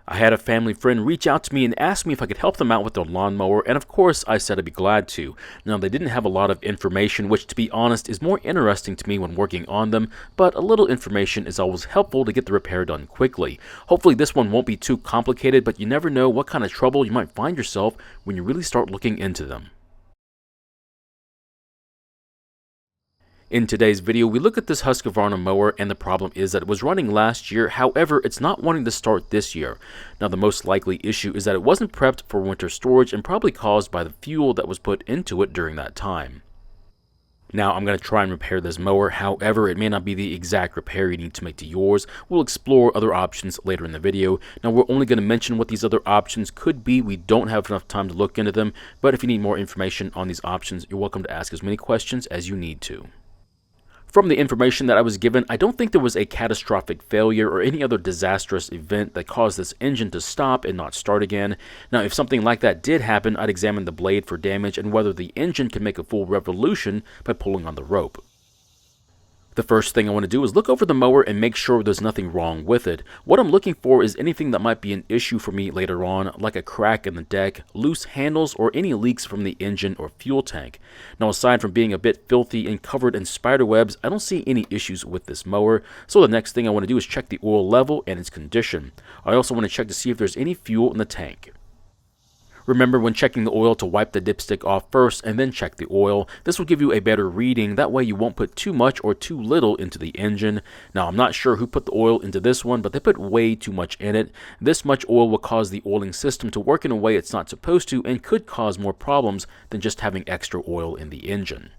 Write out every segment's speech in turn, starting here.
I had a family friend reach out to me and ask me if I could help them out with their lawnmower, and of course I said I'd be glad to. Now, they didn't have a lot of information, which to be honest is more interesting to me when working on them, but a little information is always helpful to get the repair done quickly. Hopefully this one won't be too complicated, but you never know what kind of trouble you might find yourself when you really start looking into them. In today's video, we look at this Husqvarna mower, and the problem is that it was running last year, however, it's not wanting to start this year. Now, the most likely issue is that it wasn't prepped for winter storage and probably caused by the fuel that was put into it during that time. Now, I'm going to try and repair this mower, however, it may not be the exact repair you need to make to yours. We'll explore other options later in the video. Now, we're only going to mention what these other options could be. We don't have enough time to look into them, but if you need more information on these options, you're welcome to ask as many questions as you need to. From the information that I was given, I don't think there was a catastrophic failure or any other disastrous event that caused this engine to stop and not start again. Now, if something like that did happen, I'd examine the blade for damage and whether the engine can make a full revolution by pulling on the rope. The first thing I want to do is look over the mower and make sure there's nothing wrong with it. What I'm looking for is anything that might be an issue for me later on, like a crack in the deck, loose handles, or any leaks from the engine or fuel tank. Now, aside from being a bit filthy and covered in spider webs, I don't see any issues with this mower, so the next thing I want to do is check the oil level and its condition. I also want to check to see if there's any fuel in the tank. Remember when checking the oil to wipe the dipstick off first and then check the oil. This will give you a better reading, that way you won't put too much or too little into the engine. Now, I'm not sure who put the oil into this one, but they put way too much in it. This much oil will cause the oiling system to work in a way it's not supposed to and could cause more problems than just having extra oil in the engine.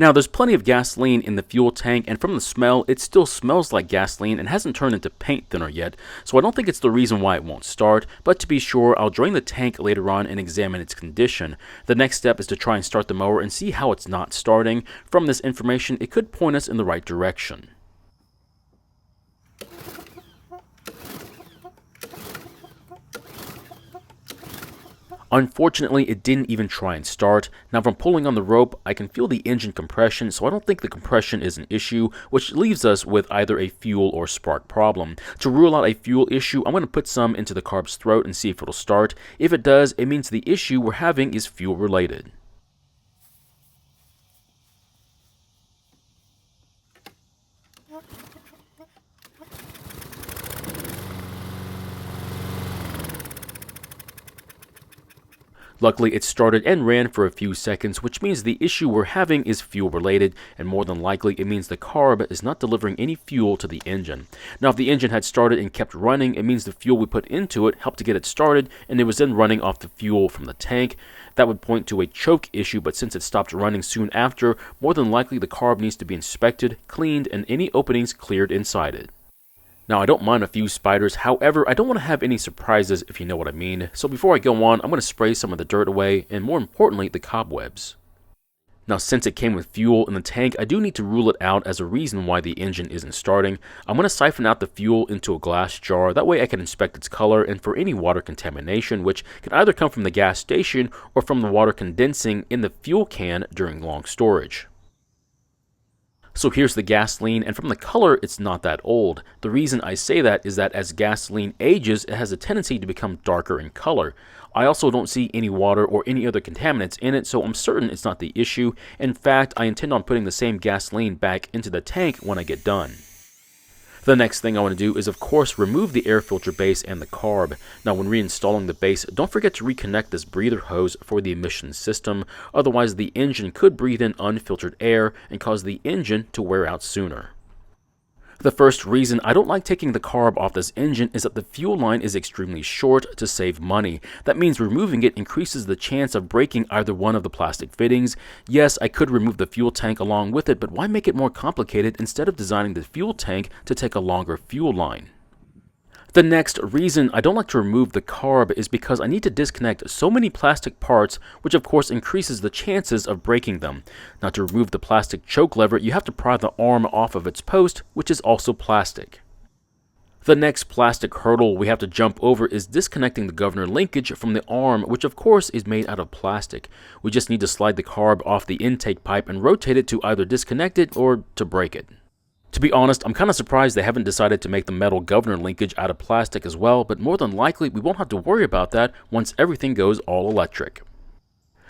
Now, there's plenty of gasoline in the fuel tank, and from the smell, it still smells like gasoline and hasn't turned into paint thinner yet, so I don't think it's the reason why it won't start, but to be sure, I'll drain the tank later on and examine its condition. The next step is to try and start the mower and see how it's not starting. From this information, it could point us in the right direction. Unfortunately, it didn't even try and start. Now, from pulling on the rope, I can feel the engine compression, so I don't think the compression is an issue, which leaves us with either a fuel or spark problem. To rule out a fuel issue, I'm going to put some into the carb's throat and see if it'll start. If it does, it means the issue we're having is fuel related. Luckily, it started and ran for a few seconds, which means the issue we're having is fuel related, and more than likely it means the carb is not delivering any fuel to the engine. Now, if the engine had started and kept running, it means the fuel we put into it helped to get it started, and it was then running off the fuel from the tank. That would point to a choke issue, but since it stopped running soon after, more than likely the carb needs to be inspected, cleaned, and any openings cleared inside it. Now, I don't mind a few spiders, however, I don't want to have any surprises if you know what I mean. So before I go on, I'm going to spray some of the dirt away, and more importantly, the cobwebs. Now, since it came with fuel in the tank, I do need to rule it out as a reason why the engine isn't starting. I'm going to siphon out the fuel into a glass jar, that way I can inspect its color and for any water contamination, which can either come from the gas station or from the water condensing in the fuel can during long storage. So here's the gasoline, and from the color, it's not that old. The reason I say that is that as gasoline ages, it has a tendency to become darker in color. I also don't see any water or any other contaminants in it, so I'm certain it's not the issue. In fact, I intend on putting the same gasoline back into the tank when I get done. The next thing I want to do is, of course, remove the air filter base and the carb. Now, when reinstalling the base, don't forget to reconnect this breather hose for the emission system, otherwise the engine could breathe in unfiltered air and cause the engine to wear out sooner. The first reason I don't like taking the carb off this engine is that the fuel line is extremely short to save money. That means removing it increases the chance of breaking either one of the plastic fittings. Yes, I could remove the fuel tank along with it, but why make it more complicated instead of designing the fuel tank to take a longer fuel line? The next reason I don't like to remove the carb is because I need to disconnect so many plastic parts, which of course increases the chances of breaking them. Now, to remove the plastic choke lever, you have to pry the arm off of its post, which is also plastic. The next plastic hurdle we have to jump over is disconnecting the governor linkage from the arm, which of course is made out of plastic. We just need to slide the carb off the intake pipe and rotate it to either disconnect it or to break it. To be honest, I'm kind of surprised they haven't decided to make the metal governor linkage out of plastic as well, but more than likely we won't have to worry about that once everything goes all electric.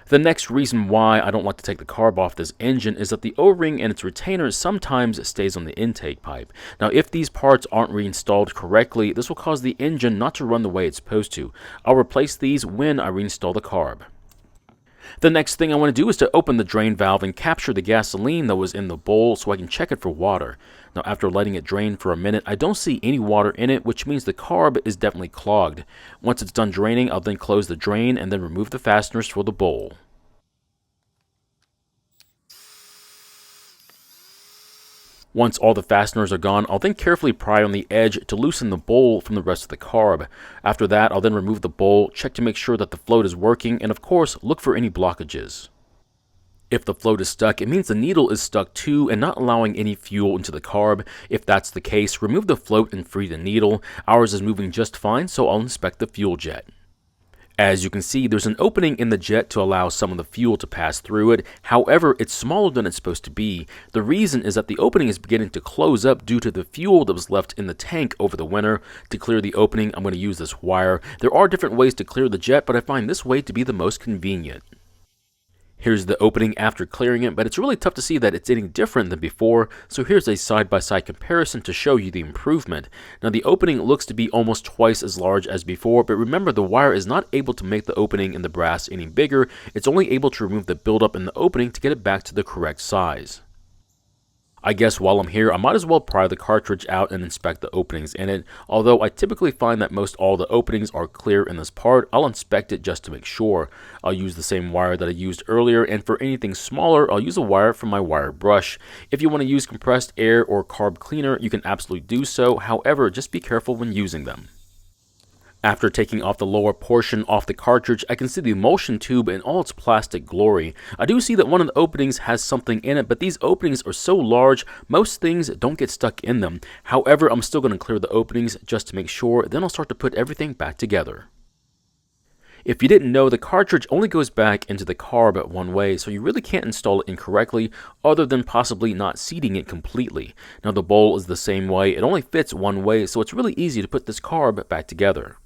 The next reason why I don't like to take the carb off this engine is that the O-ring and its retainer sometimes stays on the intake pipe. Now, if these parts aren't reinstalled correctly, this will cause the engine not to run the way it's supposed to. I'll replace these when I reinstall the carb. The next thing I want to do is to open the drain valve and capture the gasoline that was in the bowl so I can check it for water. Now, after letting it drain for a minute, I don't see any water in it, which means the carb is definitely clogged. Once it's done draining, I'll then close the drain and then remove the fasteners for the bowl. Once all the fasteners are gone, I'll then carefully pry on the edge to loosen the bowl from the rest of the carb. After that, I'll then remove the bowl, check to make sure that the float is working, and of course, look for any blockages. If the float is stuck, it means the needle is stuck too and not allowing any fuel into the carb. If that's the case, remove the float and free the needle. Ours is moving just fine, so I'll inspect the fuel jet. As you can see, there's an opening in the jet to allow some of the fuel to pass through it. However, it's smaller than it's supposed to be. The reason is that the opening is beginning to close up due to the fuel that was left in the tank over the winter. To clear the opening, I'm going to use this wire. There are different ways to clear the jet, but I find this way to be the most convenient. Here's the opening after clearing it, but it's really tough to see that it's any different than before, so here's a side-by-side comparison to show you the improvement. Now the opening looks to be almost twice as large as before, but remember the wire is not able to make the opening in the brass any bigger, it's only able to remove the buildup in the opening to get it back to the correct size. I guess while I'm here, I might as well pry the cartridge out and inspect the openings in it. Although I typically find that most all the openings are clear in this part, I'll inspect it just to make sure. I'll use the same wire that I used earlier, and for anything smaller, I'll use a wire from my wire brush. If you want to use compressed air or carb cleaner, you can absolutely do so. However, just be careful when using them. After taking off the lower portion off the cartridge, I can see the emulsion tube in all its plastic glory. I do see that one of the openings has something in it, but these openings are so large, most things don't get stuck in them. However, I'm still going to clear the openings just to make sure, then I'll start to put everything back together. If you didn't know, the cartridge only goes back into the carb one way, so you really can't install it incorrectly other than possibly not seating it completely. Now the bowl is the same way, it only fits one way, so it's really easy to put this carb back together.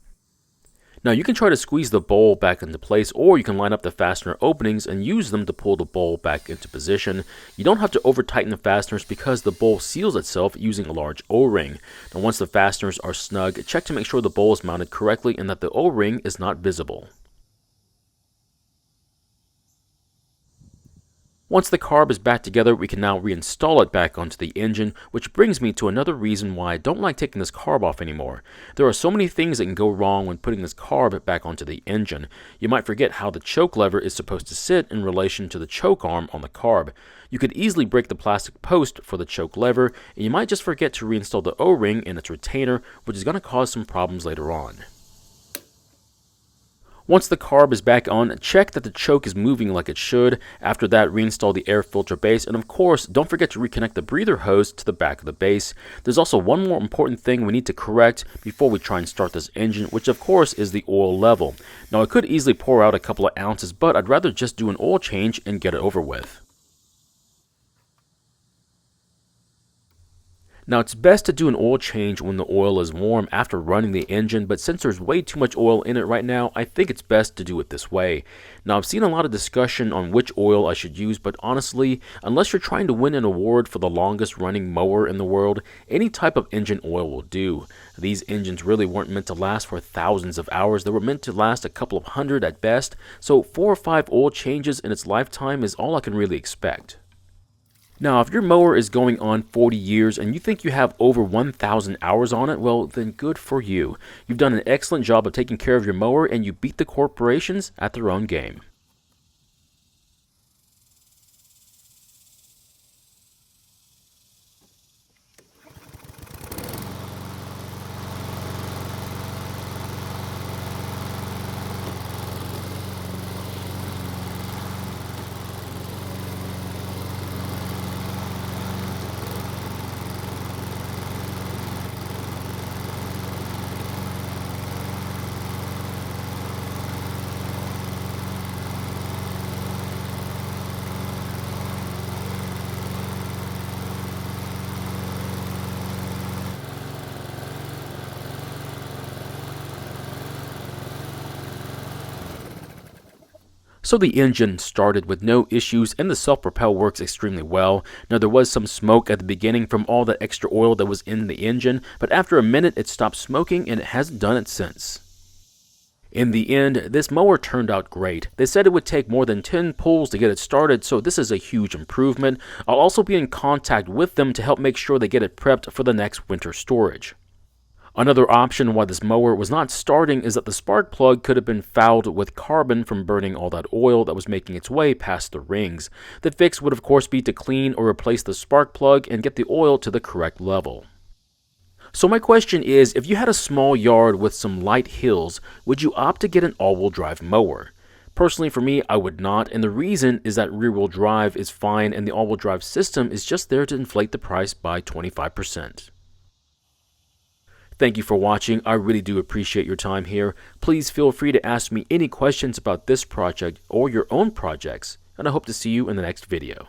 Now you can try to squeeze the bowl back into place, or you can line up the fastener openings and use them to pull the bowl back into position. You don't have to over tighten the fasteners because the bowl seals itself using a large O-ring. Now once the fasteners are snug, check to make sure the bowl is mounted correctly and that the O-ring is not visible. Once the carb is back together, we can now reinstall it back onto the engine, which brings me to another reason why I don't like taking this carb off anymore. There are so many things that can go wrong when putting this carb back onto the engine. You might forget how the choke lever is supposed to sit in relation to the choke arm on the carb. You could easily break the plastic post for the choke lever, and you might just forget to reinstall the O-ring in its retainer, which is going to cause some problems later on. Once the carb is back on, check that the choke is moving like it should. After that, reinstall the air filter base, and of course, don't forget to reconnect the breather hose to the back of the base. There's also one more important thing we need to correct before we try and start this engine, which of course is the oil level. Now I could easily pour out a couple of ounces, but I'd rather just do an oil change and get it over with. Now it's best to do an oil change when the oil is warm after running the engine, but since there's way too much oil in it right now, I think it's best to do it this way. Now I've seen a lot of discussion on which oil I should use, but honestly, unless you're trying to win an award for the longest running mower in the world, any type of engine oil will do. These engines really weren't meant to last for thousands of hours, they were meant to last a couple of hundred at best, so 4 or 5 oil changes in its lifetime is all I can really expect. Now, if your mower is going on 40 years and you think you have over 1,000 hours on it, well, then good for you. You've done an excellent job of taking care of your mower and you beat the corporations at their own game. So the engine started with no issues and the self-propel works extremely well. Now there was some smoke at the beginning from all the extra oil that was in the engine, but after a minute it stopped smoking and it hasn't done it since. In the end, this mower turned out great. They said it would take more than 10 pulls to get it started, so this is a huge improvement. I'll also be in contact with them to help make sure they get it prepped for the next winter storage. Another option why this mower was not starting is that the spark plug could have been fouled with carbon from burning all that oil that was making its way past the rings. The fix would of course be to clean or replace the spark plug and get the oil to the correct level. So my question is, if you had a small yard with some light hills, would you opt to get an all-wheel drive mower? Personally for me, I would not, and the reason is that rear-wheel drive is fine and the all-wheel drive system is just there to inflate the price by 25%. Thank you for watching. I really do appreciate your time here. Please feel free to ask me any questions about this project or your own projects, and I hope to see you in the next video.